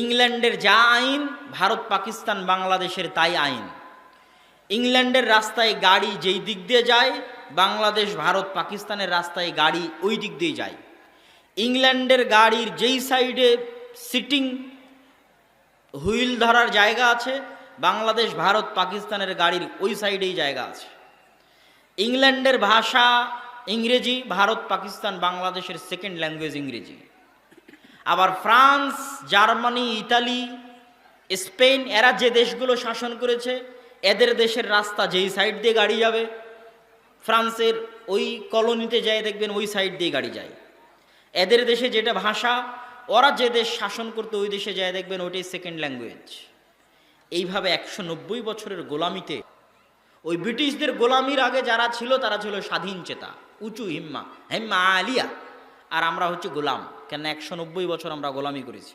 ইংল্যান্ডের যা আইন ভারত পাকিস্তান বাংলাদেশের তাই আইন। ইংল্যান্ডের রাস্তায় গাড়ি যেই দিক দিয়ে যায়, বাংলাদেশ ভারত পাকিস্তানের রাস্তায় গাড়ি ওই দিক দিয়ে যায়। ইংল্যান্ডের গাড়ির যেই সাইডে সিটিং হুইল ধরার জায়গা আছে, বাংলাদেশ ভারত পাকিস্তানের গাড়ির ওই সাইডেই জায়গা আছে। ইংল্যান্ডের ভাষা ইংরেজি, ভারত পাকিস্তান বাংলাদেশের সেকেন্ড ল্যাঙ্গুয়েজ ইংরেজি। আবার ফ্রান্স, জার্মানি, ইতালি, স্পেন, এরা যে দেশগুলো শাসন করেছে, এদের দেশের রাস্তা যেই সাইড দিয়ে গাড়ি যাবে, ফ্রান্সের ওই কলোনিতে যায় দেখবেন ওই সাইড দিয়ে গাড়ি যায়। এদের দেশে যেটা ভাষা, ওরা যে দেশ শাসন করতে ওই দেশে যায় দেখবেন ওইটাই সেকেন্ড ল্যাঙ্গুয়েজ। এইভাবে 190 বছরের গোলামিতে, ওই ব্রিটিশদের গোলামির আগে যারা ছিল তারা ছিল স্বাধীন চেতা, উঁচু হিম্মা, হেম্মা আলিয়া। আর আমরা হচ্ছে গোলাম। কেন 190 বছর আমরা গোলামি করেছি।